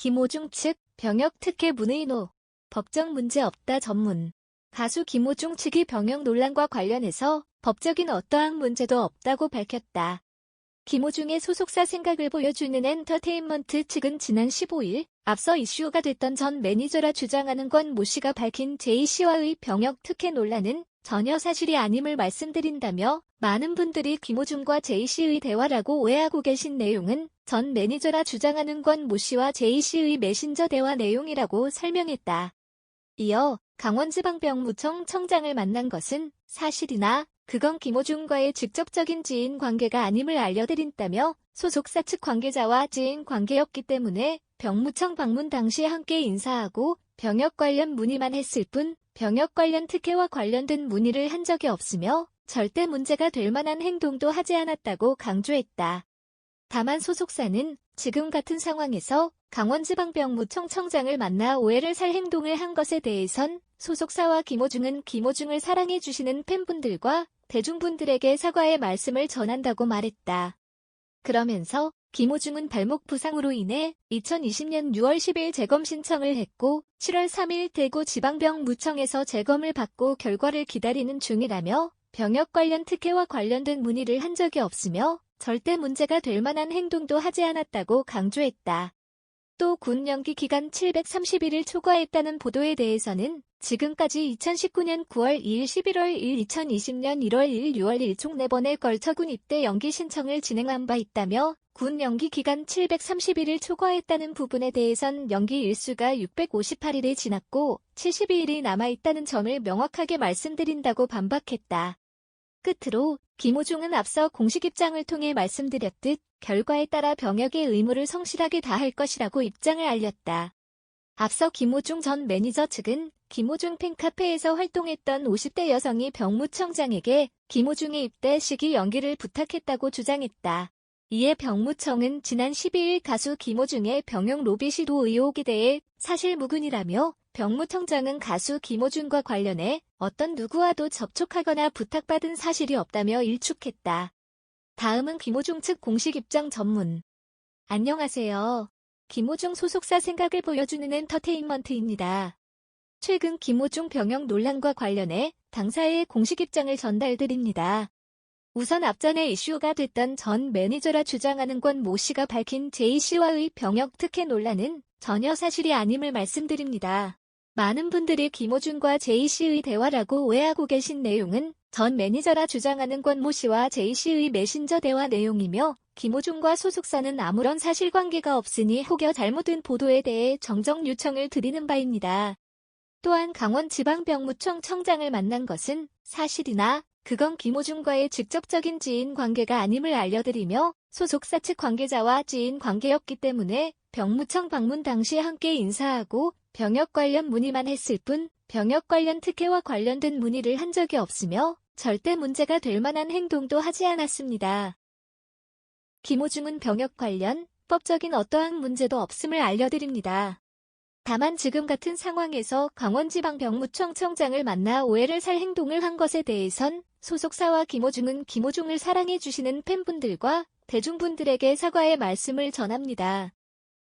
김호중 측 병역 특혜 문의노. 법적 문제 없다 전문. 가수 김호중 측이 병역 논란과 관련해서 법적인 어떠한 문제도 없다고 밝혔다. 김호중의 소속사 생각을 보여주는 엔터테인먼트 측은 지난 15일 앞서 이슈가 됐던 전 매니저라 주장하는 권 모 씨가 밝힌 제이씨와의 병역 특혜 논란은 전혀 사실이 아님을 말씀드린다며 많은 분들이 김호중과 제이씨의 대화라고 오해하고 계신 내용은 전 매니저라 주장하는 권 모 씨와 제이씨의 메신저 대화 내용이라고 설명했다. 이어 강원지방병무청 청장을 만난 것은 사실이나 그건 김호중과의 직접적인 지인 관계가 아님을 알려드린다며 소속사 측 관계자와 지인 관계였기 때문에 병무청 방문 당시 함께 인사하고 병역 관련 문의만 했을 뿐 병역 관련 특혜와 관련된 문의를 한 적이 없으며 절대 문제가 될 만한 행동도 하지 않았다고 강조했다. 다만 소속사는 지금 같은 상황에서 강원지방병무청 청장을 만나 오해를 살 행동을 한 것에 대해선 소속사와 김호중은 김호중을 사랑해주시는 팬분들과 대중분들에게 사과의 말씀을 전한다고 말했다. 그러면서 김호중은 발목 부상으로 인해 2020년 6월 10일 재검 신청을 했고 7월 3일 대구지방병무청에서 재검을 받고 결과를 기다리는 중이라며 병역 관련 특혜와 관련된 문의를 한 적이 없으며 절대 문제가 될 만한 행동도 하지 않았다고 강조했다. 또 군 연기 기간 730일을 초과했다는 보도에 대해서는 지금까지 2019년 9월 2일, 11월 1일, 2020년 1월 1일, 6월 1일 총 4번의 걸쳐 군 입대 연기 신청을 진행한 바 있다며 군 연기 기간 731일 초과했다는 부분에 대해선 연기 일수가 658일이 지났고 72일이 남아있다는 점을 명확하게 말씀드린다고 반박했다. 끝으로 김호중은 앞서 공식 입장을 통해 말씀드렸듯 결과에 따라 병역의 의무를 성실하게 다할 것이라고 입장을 알렸다. 앞서 김호중 전 매니저 측은 김호중 팬카페에서 활동했던 50대 여성이 병무청장에게 김호중의 입대 시기 연기를 부탁했다고 주장했다. 이에 병무청은 지난 12일 가수 김호중의 병역 로비 시도 의혹에 대해 사실무근이라며 병무청장은 가수 김호중과 관련해 어떤 누구와도 접촉하거나 부탁받은 사실이 없다며 일축했다. 다음은 김호중 측 공식 입장 전문. 안녕하세요. 김호중 소속사 생각을 보여주는 엔터테인먼트입니다. 최근 김호중 병역 논란과 관련해 당사의 공식 입장을 전달드립니다. 우선 앞전에 이슈가 됐던 전 매니저라 주장하는 권 모 씨가 밝힌 제이씨와의 병역 특혜 논란은 전혀 사실이 아님을 말씀드립니다. 많은 분들이 김호중과 제이씨의 대화라고 오해하고 계신 내용은 전 매니저라 주장하는 권 모 씨와 제이씨의 메신저 대화 내용이며 김호중과 소속사는 아무런 사실관계가 없으니 혹여 잘못된 보도에 대해 정정 요청을 드리는 바입니다. 또한 강원지방병무청 청장을 만난 것은 사실이나 그건 김호중과의 직접적인 지인 관계가 아님을 알려드리며 소속사 측 관계자와 지인 관계였기 때문에 병무청 방문 당시 함께 인사하고 병역 관련 문의만 했을 뿐 병역 관련 특혜와 관련된 문의를 한 적이 없으며 절대 문제가 될 만한 행동도 하지 않았습니다. 김호중은 병역 관련 법적인 어떠한 문제도 없음을 알려드립니다. 다만 지금 같은 상황에서 강원지방병무청 청장을 만나 오해를 살 행동을 한 것에 대해선 소속사와 김호중은 김호중을 사랑해주시는 팬분들과 대중분들에게 사과의 말씀을 전합니다.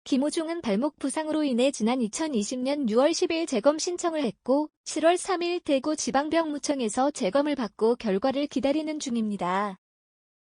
김호중은 발목 부상으로 인해 지난 2020년 6월 10일 재검 신청을 했고 7월 3일 대구지방병무청에서 재검을 받고 결과를 기다리는 중입니다.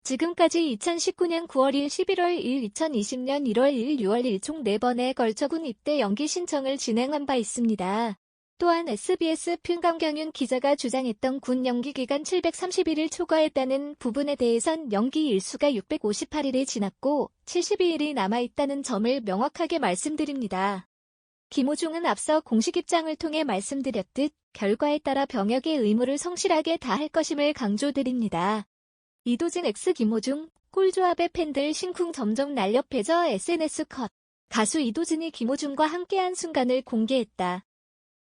지금까지 2019년 9월 1일, 11월 1일, 2020년 1월 1일, 6월 1일 총 4번의 걸쳐 군 입대 연기 신청을 진행한 바 있습니다. 또한 SBS 평강경윤 기자가 주장했던 군 연기 기간 731일 초과했다는 부분에 대해선 연기 일수가 658일이 지났고 72일이 남아있다는 점을 명확하게 말씀드립니다. 김호중은 앞서 공식 입장을 통해 말씀드렸듯 결과에 따라 병역의 의무를 성실하게 다할 것임을 강조드립니다. 이도진 X 김호중, 꿀조합의 팬들 심쿵 점점 날렵해져 SNS 컷. 가수 이도진이 김호중과 함께한 순간을 공개했다.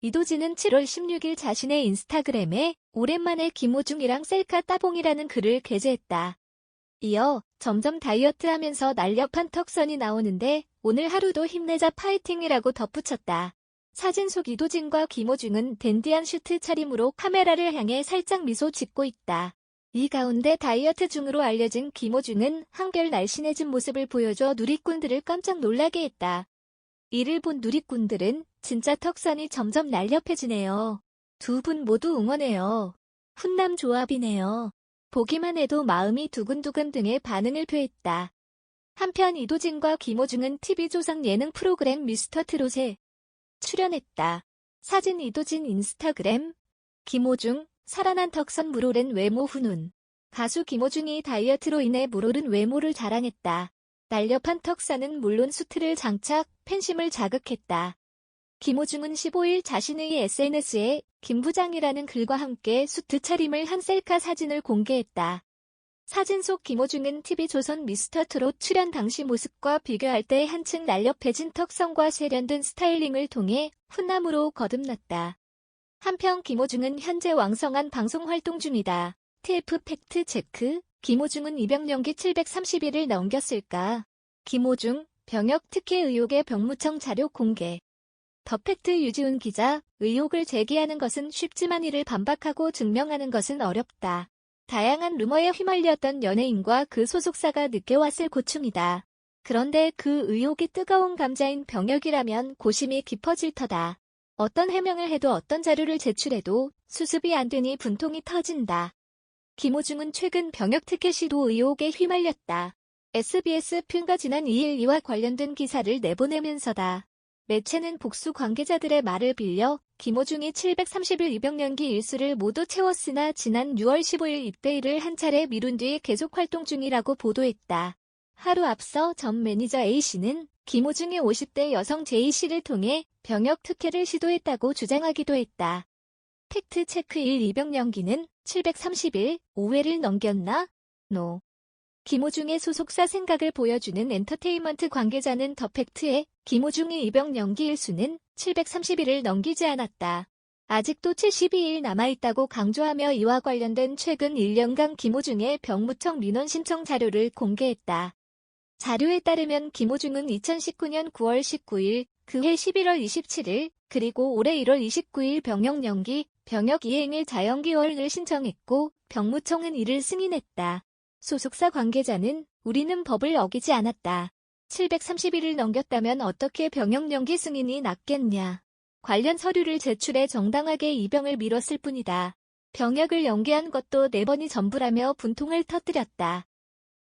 이도진은 7월 16일 자신의 인스타그램에 오랜만에 김호중이랑 셀카 따봉이라는 글을 게재했다. 이어 점점 다이어트하면서 날렵한 턱선이 나오는데 오늘 하루도 힘내자 파이팅이라고 덧붙였다. 사진 속 이도진과 김호중은 댄디한 슈트 차림으로 카메라를 향해 살짝 미소 짓고 있다. 이 가운데 다이어트 중으로 알려진 김호중은 한결 날씬해진 모습을 보여줘 누리꾼들을 깜짝 놀라게 했다. 이를 본 누리꾼들은 진짜 턱선이 점점 날렵해지네요. 두 분 모두 응원해요. 훈남 조합이네요. 보기만 해도 마음이 두근두근 등의 반응을 표했다. 한편 이도진과 김호중은 TV조선 예능 프로그램 미스터 트롯에 출연했다. 사진 이도진 인스타그램 김호중, 살아난 턱선 물오른 외모 훈훈. 가수 김호중이 다이어트로 인해 물오른 외모를 자랑했다. 날렵한 턱선은 물론 수트를 장착, 팬심을 자극했다. 김호중은 15일 자신의 SNS에 김부장이라는 글과 함께 수트 차림을 한 셀카 사진을 공개했다. 사진 속 김호중은 TV조선 미스터 트롯 출연 당시 모습과 비교할 때 한층 날렵해진 턱선과 세련된 스타일링을 통해 훈남으로 거듭났다. 한편 김호중은 현재 왕성한 방송 활동 중이다. TF 팩트 체크, 김호중은 입영연기 730일을 넘겼을까? 김호중, 병역 특혜 의혹의 병무청 자료 공개. 더 팩트 유지훈 기자, 의혹을 제기하는 것은 쉽지만 이를 반박하고 증명하는 것은 어렵다. 다양한 루머에 휘말렸던 연예인과 그 소속사가 느껴왔을 고충이다. 그런데 그 의혹이 뜨거운 감자인 병역이라면 고심이 깊어질 터다. 어떤 해명을 해도 어떤 자료를 제출해도 수습이 안 되니 분통이 터진다. 김호중은 최근 병역 특혜 시도 의혹에 휘말렸다. SBS 푀가 지난 2일 이와 관련된 기사를 내보내면서다. 매체는 복수 관계자들의 말을 빌려 김호중이 730일 입영연기 일수를 모두 채웠으나 지난 6월 15일 입대일을 한 차례 미룬 뒤 계속 활동 중이라고 보도했다. 하루 앞서 전 매니저 A씨는 김호중의 50대 여성 J씨를 통해 병역 특혜를 시도했다고 주장하기도 했다. 팩트 체크 1 입영연기는 730일 5회를 넘겼나? 노. 김호중의 소속사 생각을 보여주는 엔터테인먼트 관계자는 더 팩트에 김호중의 입영연기 일수는 730일을 넘기지 않았다. 아직도 72일 남아있다고 강조하며 이와 관련된 최근 1년간 김호중의 병무청 민원 신청 자료를 공개했다. 자료에 따르면 김호중은 2019년 9월 19일, 그해 11월 27일, 그리고 올해 1월 29일 병역 연기, 병역 이행일 자연기원을 신청했고 병무청은 이를 승인했다. 소속사 관계자는 우리는 법을 어기지 않았다. 730일을 넘겼다면 어떻게 병역 연기 승인이 났겠냐. 관련 서류를 제출해 정당하게 입영을 미뤘을 뿐이다. 병역을 연기한 것도 4번이 전부라며 분통을 터뜨렸다.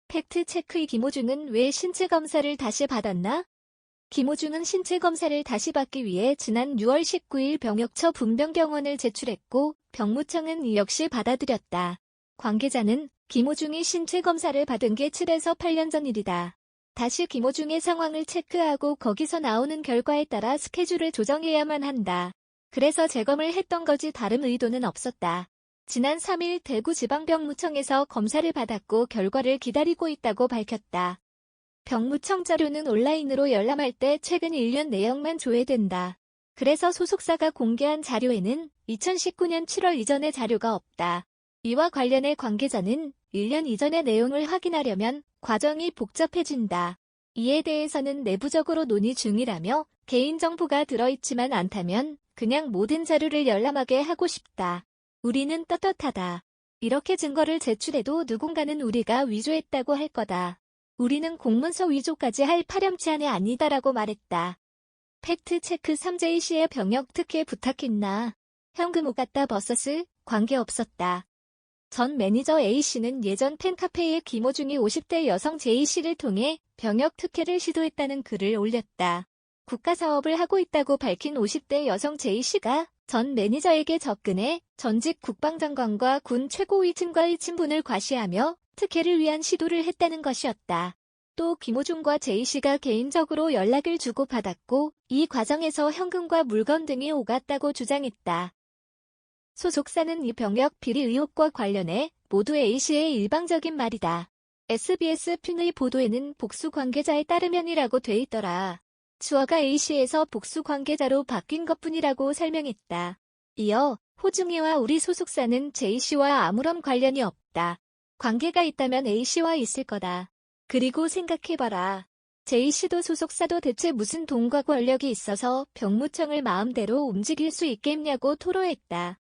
팩트체크의 김호중은 왜 신체검사를 다시 받았나? 김호중은 신체검사를 다시 받기 위해 지난 6월 19일 병역처 분병경원을 제출했고 병무청은 이 역시 받아들였다. 관계자는 김호중이 신체검사를 받은 게 7에서 8년 전 일이다. 다시 김호중의 상황을 체크하고 거기서 나오는 결과에 따라 스케줄을 조정해야만 한다. 그래서 재검을 했던 거지 다른 의도는 없었다. 지난 3일 대구지방병무청에서 검사를 받았고 결과를 기다리고 있다고 밝혔다. 병무청 자료는 온라인으로 열람할 때 최근 1년 내역만 조회된다. 그래서 소속사가 공개한 자료에는 2019년 7월 이전의 자료가 없다. 이와 관련해 관계자는 1년 이전의 내용을 확인하려면 과정이 복잡해진다. 이에 대해서는 내부적으로 논의 중이라며 개인정보가 들어있지만 않다면 그냥 모든 자료를 열람하게 하고 싶다. 우리는 떳떳하다. 이렇게 증거를 제출해도 누군가는 우리가 위조했다고 할 거다. 우리는 공문서 위조까지 할 파렴치한애 아니다라고 말했다. 팩트체크 3JC의 병역 특혜 부탁했나? 현금 오갔다 버서스 관계없었다. 전 매니저 A씨는 예전 팬카페에 김호중이 50대 여성 J씨를 통해 병역 특혜를 시도했다는 글을 올렸다. 국가사업을 하고 있다고 밝힌 50대 여성 J씨가 전 매니저에게 접근해 전직 국방장관과 군 최고위층과의 친분을 과시하며 특혜를 위한 시도를 했다는 것이었다. 또 김호중과 J씨가 개인적으로 연락을 주고받았고 이 과정에서 현금과 물건 등이 오갔다고 주장했다. 소속사는 이 병역 비리 의혹과 관련해 모두 A씨의 일방적인 말이다. SBS 푀의 보도에는 복수 관계자에 따르면이라고 돼 있더라. 주어가 A씨에서 복수 관계자로 바뀐 것뿐이라고 설명했다. 이어 호중이와 우리 소속사는 J씨와 아무런 관련이 없다. 관계가 있다면 A씨와 있을 거다. 그리고 생각해봐라. J씨도 소속사도 대체 무슨 돈과 권력이 있어서 병무청을 마음대로 움직일 수 있겠냐고 토로했다.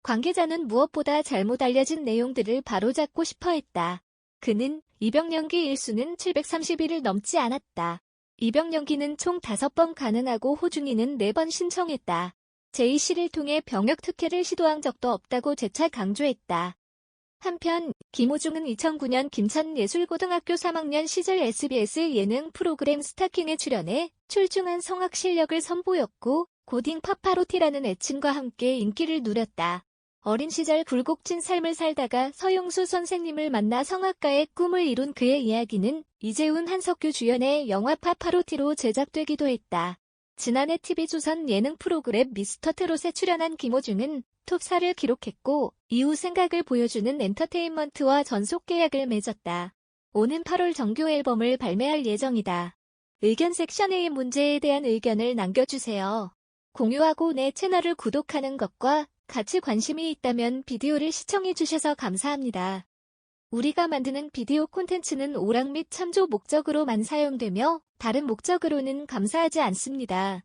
관계자는 무엇보다 잘못 알려진 내용들을 바로잡고 싶어 했다. 그는 입영연기 일수는 730일을 넘지 않았다. 입영 연기는 총 5번 가능하고 호중이는 4번 신청했다. J씨를 통해 병역 특혜를 시도한 적도 없다고 재차 강조했다. 한편 김호중은 2009년 김천예술고등학교 3학년 시절 SBS 예능 프로그램 스타킹에 출연해 출중한 성악 실력을 선보였고 고딩 파파로티라는 애칭과 함께 인기를 누렸다. 어린 시절 굴곡진 삶을 살다가 서용수 선생님을 만나 성악가의 꿈을 이룬 그의 이야기는 이재훈 한석규 주연의 영화 파파로티로 제작되기도 했다. 지난해 TV조선 예능 프로그램 미스터 트롯에 출연한 김호중은 톱4를 기록했고 이후 생각을 보여주는 엔터테인먼트와 전속 계약을 맺었다. 오는 8월 정규 앨범을 발매할 예정이다. 의견 섹션의 문제에 대한 의견을 남겨주세요. 공유하고 내 채널을 구독하는 것과 같이 관심이 있다면 비디오를 시청해주셔서 감사합니다. 우리가 만드는 비디오 콘텐츠는 오락 및 참조 목적으로만 사용되며 다른 목적으로는 감사하지 않습니다.